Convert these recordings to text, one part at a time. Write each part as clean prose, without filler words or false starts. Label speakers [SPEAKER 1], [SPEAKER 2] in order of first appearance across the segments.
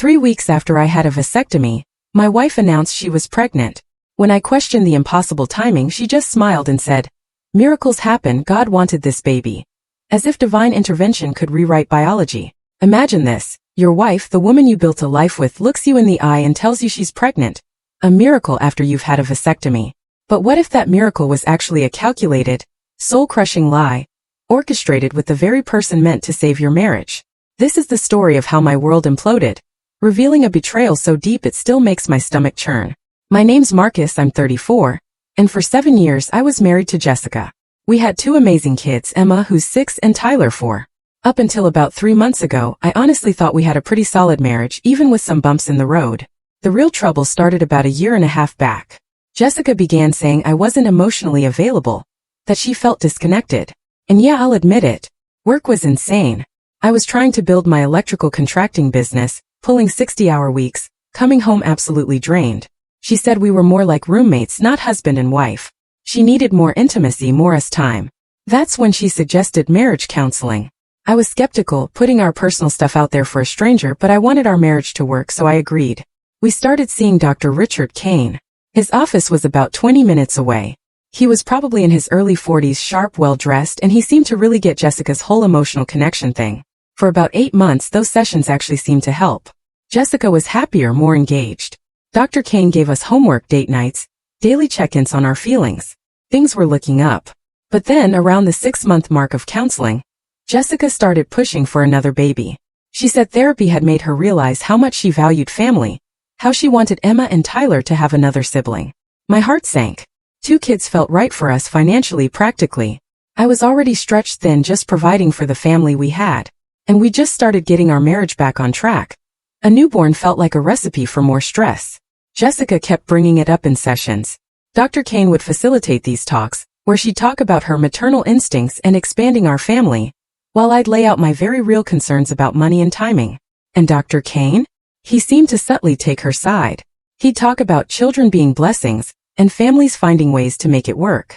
[SPEAKER 1] 3 weeks after I had a vasectomy, my wife announced she was pregnant. When I questioned the impossible timing, she just smiled and said, "Miracles happen, God wanted this baby." As if divine intervention could rewrite biology. Imagine this, your wife, the woman you built a life with, looks you in the eye and tells you she's pregnant. A miracle after you've had a vasectomy. But what if that miracle was actually a calculated, soul-crushing lie, orchestrated with the very person meant to save your marriage? This is the story of how my world imploded, revealing a betrayal so deep it still makes my stomach churn. My name's Marcus, I'm 34, and for 7 years I was married to Jessica. We had 2 amazing kids, Emma, who's 6, and Tyler, 4. Up until about 3 months ago, I honestly thought we had a pretty solid marriage, even with some bumps in the road. The real trouble started about a year and a half back. Jessica began saying I wasn't emotionally available, that she felt disconnected. And yeah, I'll admit it. Work was insane. I was trying to build my electrical contracting business, pulling 60-hour weeks, coming home absolutely drained. She said we were more like roommates, not husband and wife. She needed more intimacy, more us time. That's when she suggested marriage counseling. I was skeptical, putting our personal stuff out there for a stranger, but I wanted our marriage to work, so I agreed. We started seeing Dr. Richard Kane. His office was about 20 minutes away. He was probably in his early 40s, sharp, well-dressed, and he seemed to really get Jessica's whole emotional connection thing. For about 8 months, those sessions actually seemed to help. Jessica was happier, more engaged. Dr. Kane gave us homework, date nights, daily check-ins on our feelings. Things were looking up. But then, around the 6-month mark of counseling, Jessica started pushing for another baby. She said therapy had made her realize how much she valued family, how she wanted Emma and Tyler to have another sibling. My heart sank. 2 kids felt right for us financially, practically. I was already stretched thin just providing for the family we had. And we just started getting our marriage back on track. A newborn felt like a recipe for more stress. Jessica kept bringing it up in sessions. Dr. Kane would facilitate these talks, where she'd talk about her maternal instincts and expanding our family, while I'd lay out my very real concerns about money and timing. And Dr. Kane? He seemed to subtly take her side. He'd talk about children being blessings, and families finding ways to make it work.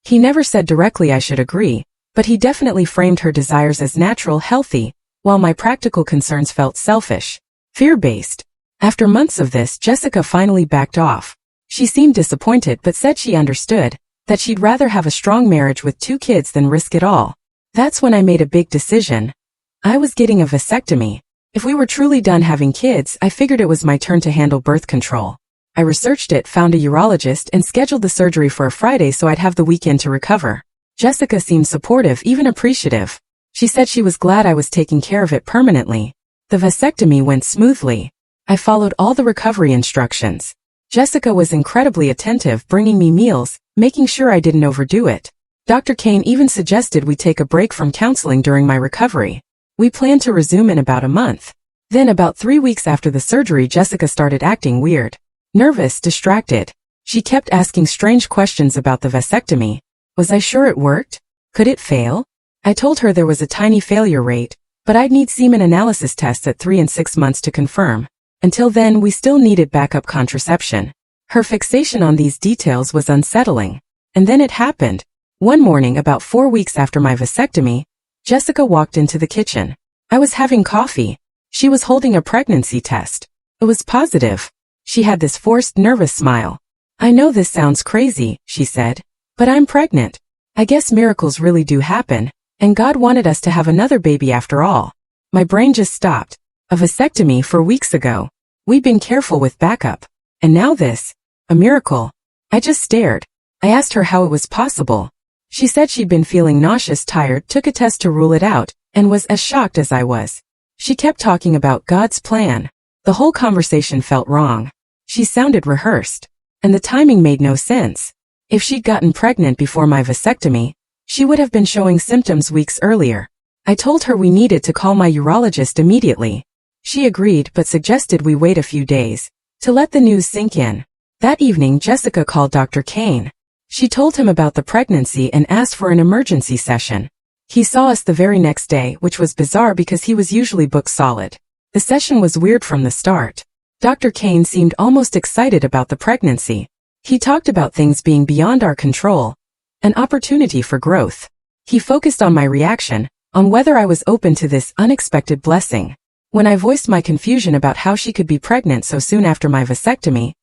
[SPEAKER 1] He never said directly I should agree, but he definitely framed her desires as natural, healthy, while my practical concerns felt selfish, fear-based. After months of this, Jessica finally backed off. She seemed disappointed but said she understood, that she'd rather have a strong marriage with 2 kids than risk it all. That's when I made a big decision. I was getting a vasectomy. If we were truly done having kids, I figured it was my turn to handle birth control. I researched it, found a urologist, and scheduled the surgery for a Friday so I'd have the weekend to recover. Jessica seemed supportive, even appreciative. She said she was glad I was taking care of it permanently. The vasectomy went smoothly. I followed all the recovery instructions. Jessica was incredibly attentive, bringing me meals, making sure I didn't overdo it. Dr. Kane even suggested we take a break from counseling during my recovery. We planned to resume in about a month. Then about 3 weeks after the surgery, Jessica started acting weird. Nervous, distracted. She kept asking strange questions about the vasectomy. Was I sure it worked? Could it fail? I told her there was a tiny failure rate, but I'd need semen analysis tests at 3 and 6 months to confirm. Until then, we still needed backup contraception. Her fixation on these details was unsettling. And then it happened. One morning, about 4 weeks after my vasectomy, Jessica walked into the kitchen. I was having coffee. She was holding a pregnancy test. It was positive. She had this forced, nervous smile. "I know this sounds crazy," she said, "but I'm pregnant. I guess miracles really do happen, and God wanted us to have another baby after all." My brain just stopped. A vasectomy 4 weeks ago. We'd been careful with backup. And now this. A miracle. I just stared. I asked her how it was possible. She said she'd been feeling nauseous, tired, took a test to rule it out, and was as shocked as I was. She kept talking about God's plan. The whole conversation felt wrong. She sounded rehearsed. And the timing made no sense. If she'd gotten pregnant before my vasectomy, she would have been showing symptoms weeks earlier. I told her we needed to call my urologist immediately. She agreed but suggested we wait a few days to let the news sink in. That evening, Jessica called Dr. Kane. She told him about the pregnancy and asked for an emergency session. He saw us the very next day, which was bizarre because he was usually booked solid. The session was weird from the start. Dr. Kane seemed almost excited about the pregnancy. He talked about things being beyond our control, an opportunity for growth. He focused on my reaction, on whether I was open to this unexpected blessing. When I voiced my confusion about how she could be pregnant so soon after my vasectomy,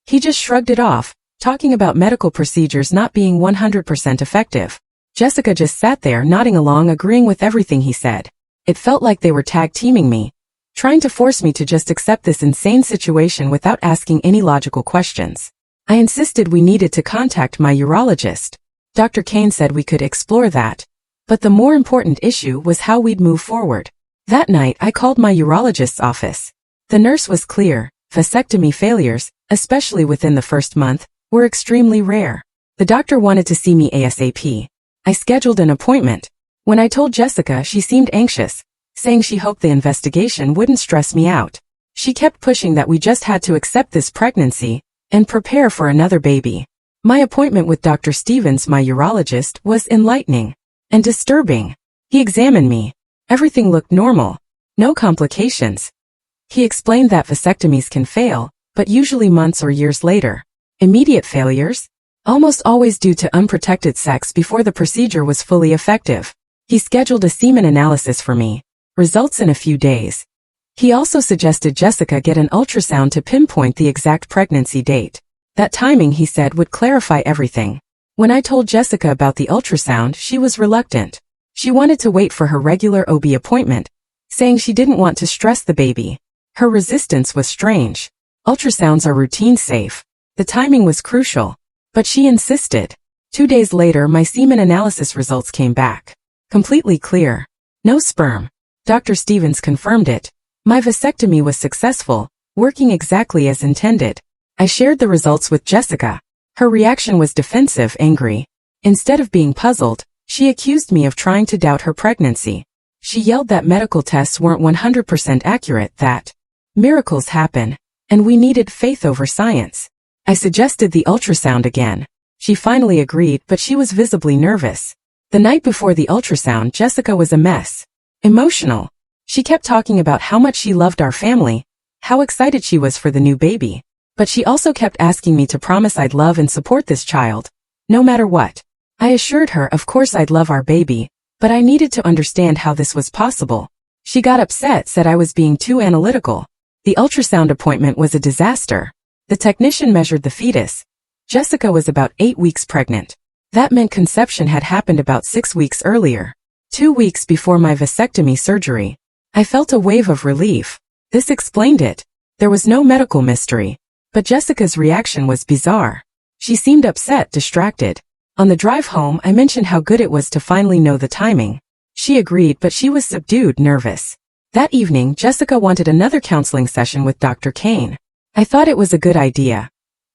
[SPEAKER 1] he just shrugged it off, talking about medical procedures not being 100% effective. Jessica just sat there nodding along, agreeing with everything he said. It felt like they were tag-teaming me, trying to force me to just accept this insane situation without asking any logical questions. I insisted we needed to contact my urologist. Dr. Kane said we could explore that, but the more important issue was how we'd move forward. That night I called my urologist's office. The nurse was clear: vasectomy failures, especially within the first month, were extremely rare. The doctor wanted to see me ASAP. I scheduled an appointment. When I told Jessica, she seemed anxious, saying she hoped the investigation wouldn't stress me out. She kept pushing that we just had to accept this pregnancy and prepare for another baby. My appointment with Dr. Stevens, my urologist, was enlightening and disturbing. He examined me. Everything looked normal. No complications. He explained that vasectomies can fail, but usually months or years later. Immediate failures? Almost always due to unprotected sex before the procedure was fully effective. He scheduled a semen analysis for me. Results in a few days. He also suggested Jessica get an ultrasound to pinpoint the exact pregnancy date. That timing, he said, would clarify everything. When I told Jessica about the ultrasound, she was reluctant. She wanted to wait for her regular OB appointment, saying she didn't want to stress the baby. Her resistance was strange. Ultrasounds are routine safe. The timing was crucial. But she insisted. 2 days later, my semen analysis results came back. Completely clear. No sperm. Dr. Stevens confirmed it. My vasectomy was successful, working exactly as intended. I shared the results with Jessica. Her reaction was defensive, angry. Instead of being puzzled, she accused me of trying to doubt her pregnancy. She yelled that medical tests weren't 100% accurate, that miracles happen, and we needed faith over science. I suggested the ultrasound again. She finally agreed, but she was visibly nervous. The night before the ultrasound, Jessica was a mess. Emotional. She kept talking about how much she loved our family, how excited she was for the new baby. But she also kept asking me to promise I'd love and support this child, no matter what. I assured her, of course I'd love our baby, but I needed to understand how this was possible. She got upset, said I was being too analytical. The ultrasound appointment was a disaster. The technician measured the fetus. Jessica was about 8 weeks pregnant. That meant conception had happened about 6 weeks earlier. 2 weeks before my vasectomy surgery. I felt a wave of relief. This explained it. There was no medical mystery. But Jessica's reaction was bizarre. She seemed upset, distracted. On the drive home, I mentioned how good it was to finally know the timing. She agreed, but she was subdued, nervous. That evening, Jessica wanted another counseling session with Dr. Kane. I thought it was a good idea.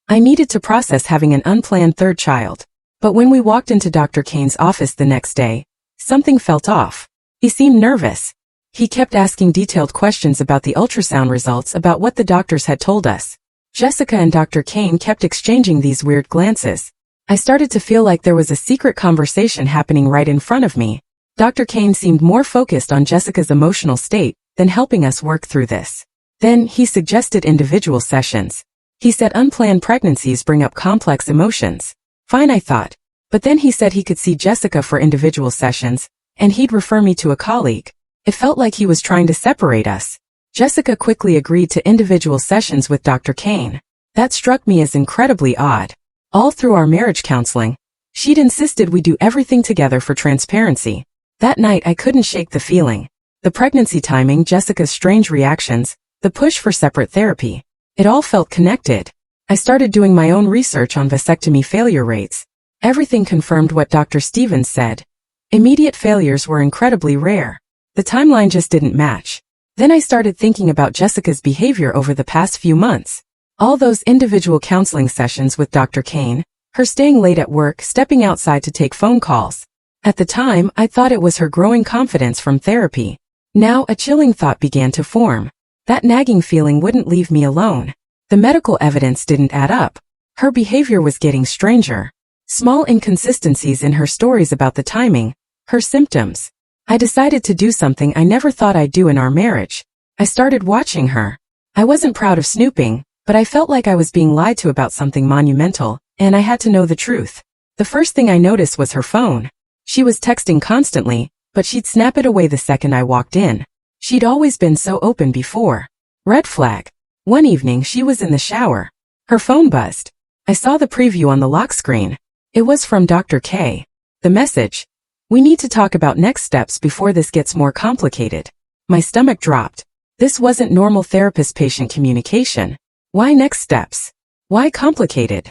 [SPEAKER 1] I needed to process having an unplanned third child. But when we walked into Dr. Kane's office the next day, something felt off. He seemed nervous. He kept asking detailed questions about the ultrasound results, about what the doctors had told us. Jessica and Dr. Kane kept exchanging these weird glances. I started to feel like there was a secret conversation happening right in front of me. Dr. Kane seemed more focused on Jessica's emotional state than helping us work through this. Then, he suggested individual sessions. He said unplanned pregnancies bring up complex emotions. Fine, I thought. But then he said he could see Jessica for individual sessions, and he'd refer me to a colleague. It felt like he was trying to separate us. Jessica quickly agreed to individual sessions with Dr. Kane. That struck me as incredibly odd. All through our marriage counseling, she'd insisted we do everything together for transparency. That night I couldn't shake the feeling. The pregnancy timing, Jessica's strange reactions, the push for separate therapy. It all felt connected. I started doing my own research on vasectomy failure rates. Everything confirmed what Dr. Stevens said. Immediate failures were incredibly rare. The timeline just didn't match. Then I started thinking about Jessica's behavior over the past few months. All those individual counseling sessions with Dr. Kane, her staying late at work, stepping outside to take phone calls. At the time, I thought it was her growing confidence from therapy. Now a chilling thought began to form. That nagging feeling wouldn't leave me alone. The medical evidence didn't add up. Her behavior was getting stranger. Small inconsistencies in her stories about the timing, her symptoms. I decided to do something I never thought I'd do in our marriage. I started watching her. I wasn't proud of snooping, but I felt like I was being lied to about something monumental, and I had to know the truth. The first thing I noticed was her phone. She was texting constantly, but she'd snap it away the second I walked in. She'd always been so open before. Red flag. One evening she was in the shower. Her phone buzzed. I saw the preview on the lock screen. It was from Dr. K. The message: "We need to talk about next steps before this gets more complicated." My stomach dropped. This wasn't normal therapist-patient communication. Why next steps? Why complicated?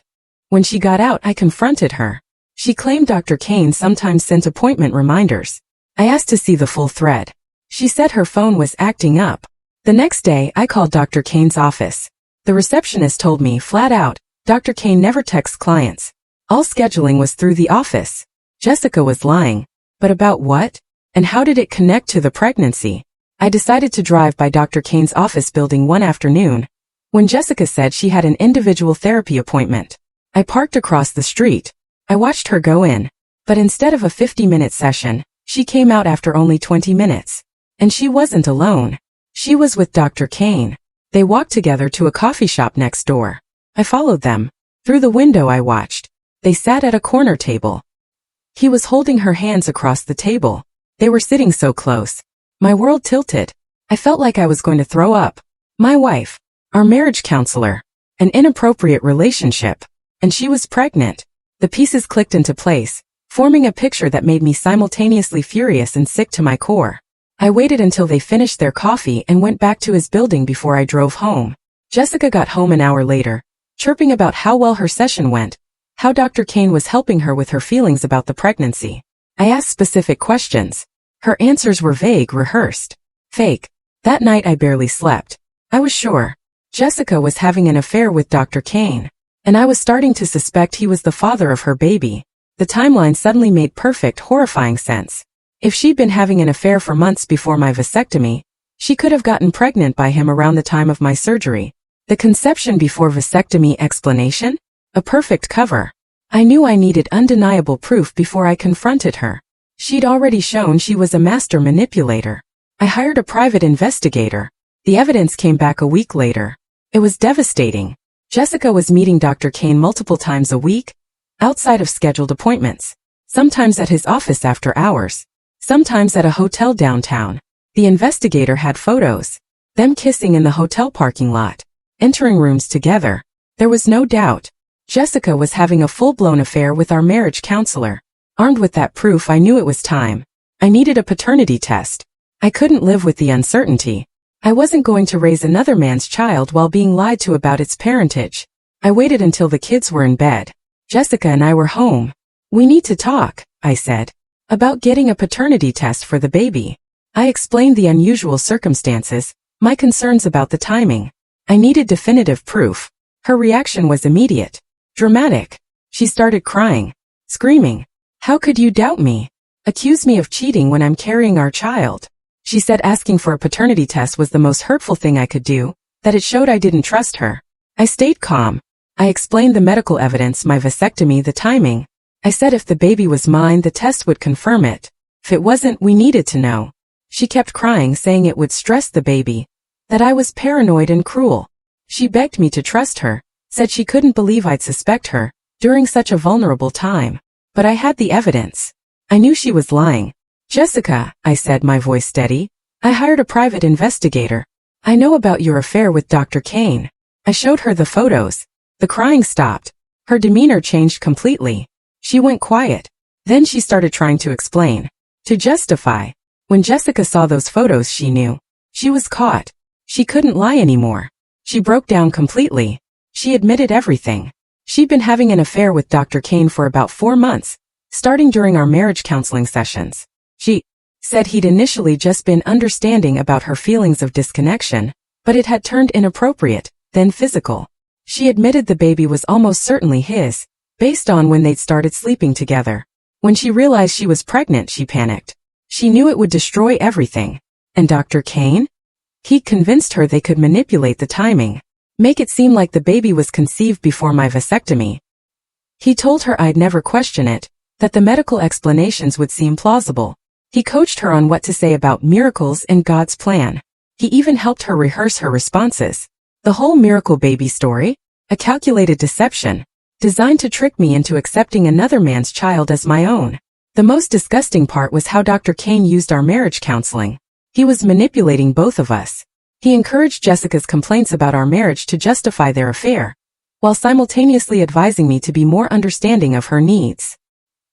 [SPEAKER 1] When she got out, I confronted her. She claimed Dr. Kane sometimes sent appointment reminders. I asked to see the full thread. She said her phone was acting up. The next day, I called Dr. Kane's office. The receptionist told me flat out, Dr. Kane never texts clients. All scheduling was through the office. Jessica was lying. But about what? And how did it connect to the pregnancy? I decided to drive by Dr. Kane's office building one afternoon, when Jessica said she had an individual therapy appointment. I parked across the street. I watched her go in. But instead of a 50-minute session, she came out after only 20 minutes. And she wasn't alone. She was with Dr. Kane. They walked together to a coffee shop next door. I followed them. Through the window I watched. They sat at a corner table. He was holding her hands across the table. They were sitting so close. My world tilted. I felt like I was going to throw up. My wife. Our marriage counselor. An inappropriate relationship. And she was pregnant. The pieces clicked into place, forming a picture that made me simultaneously furious and sick to my core. I waited until they finished their coffee and went back to his building before I drove home. Jessica got home an hour later, chirping about how well her session went, how Dr. Kane was helping her with her feelings about the pregnancy. I asked specific questions. Her answers were vague, rehearsed. Fake. That night I barely slept. I was sure Jessica was having an affair with Dr. Kane, and I was starting to suspect he was the father of her baby. The timeline suddenly made perfect, horrifying sense. If she'd been having an affair for months before my vasectomy, she could have gotten pregnant by him around the time of my surgery. The conception before vasectomy explanation? A perfect cover. I knew I needed undeniable proof before I confronted her. She'd already shown she was a master manipulator. I hired a private investigator. The evidence came back a week later. It was devastating. Jessica was meeting Dr. Kane multiple times a week, outside of scheduled appointments, sometimes at his office after hours, sometimes at a hotel downtown. The investigator had photos. Them kissing in the hotel parking lot, entering rooms together. There was no doubt. Jessica was having a full-blown affair with our marriage counselor. Armed with that proof, I knew it was time. I needed a paternity test. I couldn't live with the uncertainty. I wasn't going to raise another man's child while being lied to about its parentage. I waited until the kids were in bed. Jessica and I were home. "We need to talk," I said, "about getting a paternity test for the baby." I explained the unusual circumstances, my concerns about the timing. I needed definitive proof. Her reaction was immediate. Dramatic. She started crying, screaming, "How could you doubt me? Accuse me of cheating when I'm carrying our child?" She said asking for a paternity test was the most hurtful thing I could do, that it showed I didn't trust her. I stayed calm. I explained the medical evidence, my vasectomy, the timing. I said if the baby was mine, the test would confirm it. If it wasn't, we needed to know. She kept crying, saying it would stress the baby, that I was paranoid and cruel. She begged me to trust her, said she couldn't believe I'd suspect her during such a vulnerable time. But I had the evidence. I knew she was lying. "Jessica," I said, my voice steady, "I hired a private investigator. I know about your affair with Dr. Kane." I showed her the photos. The crying stopped. Her demeanor changed completely. She went quiet. Then she started trying to explain, to justify. When Jessica saw those photos, she knew. She was caught. She couldn't lie anymore. She broke down completely. She admitted everything. She'd been having an affair with Dr. Kane for about 4 months, starting during our marriage counseling sessions. She said he'd initially just been understanding about her feelings of disconnection, but it had turned inappropriate, then physical. She admitted the baby was almost certainly his, based on when they'd started sleeping together. When she realized she was pregnant, she panicked. She knew it would destroy everything. And Dr. Kane? He'd convinced her they could manipulate the timing, make it seem like the baby was conceived before my vasectomy. He told her I'd never question it, that the medical explanations would seem plausible. He coached her on what to say about miracles and God's plan. He even helped her rehearse her responses. The whole miracle baby story? A calculated deception, designed to trick me into accepting another man's child as my own. The most disgusting part was how Dr. Kane used our marriage counseling. He was manipulating both of us. He encouraged Jessica's complaints about our marriage to justify their affair, while simultaneously advising me to be more understanding of her needs.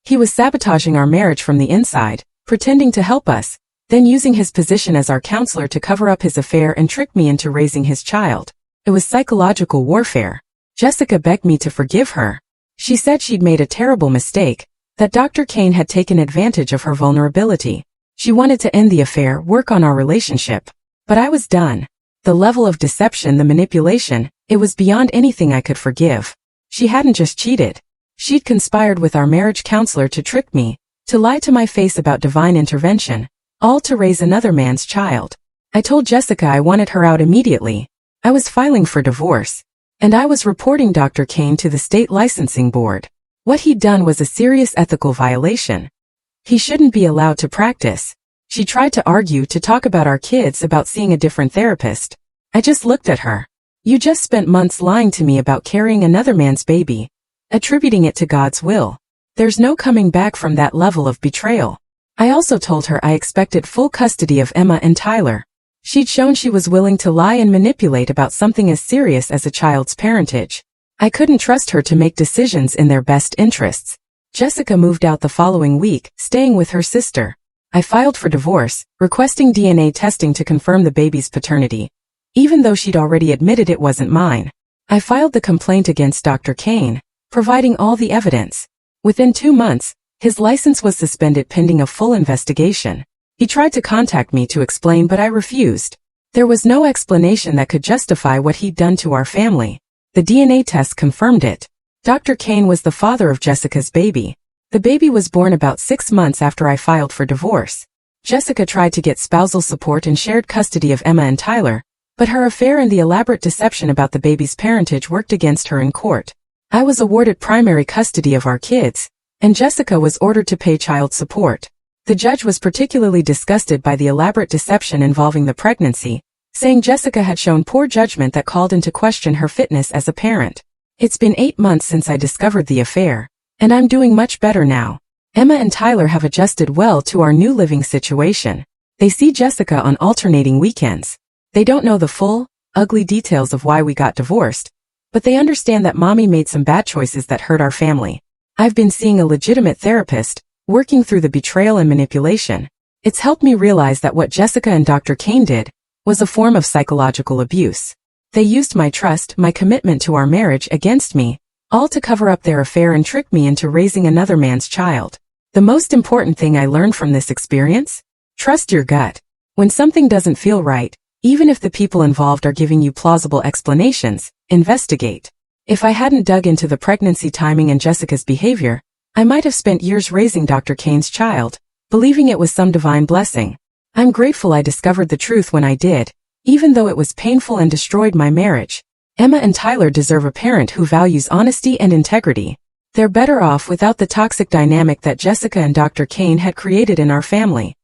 [SPEAKER 1] He was sabotaging our marriage from the inside, pretending to help us, then using his position as our counselor to cover up his affair and trick me into raising his child. It was psychological warfare. Jessica begged me to forgive her. She said she'd made a terrible mistake, that Dr. Kane had taken advantage of her vulnerability. She wanted to end the affair, work on our relationship. But I was done. The level of deception, the manipulation, it was beyond anything I could forgive. She hadn't just cheated. She'd conspired with our marriage counselor to trick me, to lie to my face about divine intervention, all to raise another man's child. I told Jessica I wanted her out immediately. I was filing for divorce. And I was reporting Dr. Kane to the state licensing board. What he'd done was a serious ethical violation. He shouldn't be allowed to practice. She tried to argue, to talk about our kids, about seeing a different therapist. I just looked at her. You just spent months lying to me about carrying another man's baby, attributing it to God's will. There's no coming back from that level of betrayal. I also told her I expected full custody of Emma and Tyler. She'd shown she was willing to lie and manipulate about something as serious as a child's parentage. I couldn't trust her to make decisions in their best interests. Jessica moved out the following week, staying with her sister. I filed for divorce, requesting DNA testing to confirm the baby's paternity, even though she'd already admitted it wasn't mine. I filed the complaint against Dr. Kane, providing all the evidence. Within 2 months, his license was suspended pending a full investigation. He tried to contact me to explain, but I refused. There was no explanation that could justify what he'd done to our family. The DNA test confirmed it. Dr. Kane was the father of Jessica's baby. The baby was born about 6 months after I filed for divorce. Jessica tried to get spousal support and shared custody of Emma and Tyler, but her affair and the elaborate deception about the baby's parentage worked against her in court. I was awarded primary custody of our kids, and Jessica was ordered to pay child support. The judge was particularly disgusted by the elaborate deception involving the pregnancy, saying Jessica had shown poor judgment that called into question her fitness as a parent. It's been 8 months since I discovered the affair, and I'm doing much better now. Emma and Tyler have adjusted well to our new living situation. They see Jessica on alternating weekends. They don't know the full, ugly details of why we got divorced, but they understand that Mommy made some bad choices that hurt our family. I've been seeing a legitimate therapist, working through the betrayal and manipulation. It's helped me realize that what Jessica and Dr. Kane did was a form of psychological abuse. They used my trust, my commitment to our marriage against me, all to cover up their affair and trick me into raising another man's child. The most important thing I learned from this experience? Trust your gut. When something doesn't feel right, even if the people involved are giving you plausible explanations, investigate. If I hadn't dug into the pregnancy timing and Jessica's behavior, I might have spent years raising Dr. Kane's child, believing it was some divine blessing. I'm grateful I discovered the truth when I did, even though it was painful and destroyed my marriage. Emma and Tyler deserve a parent who values honesty and integrity. They're better off without the toxic dynamic that Jessica and Dr. Kane had created in our family.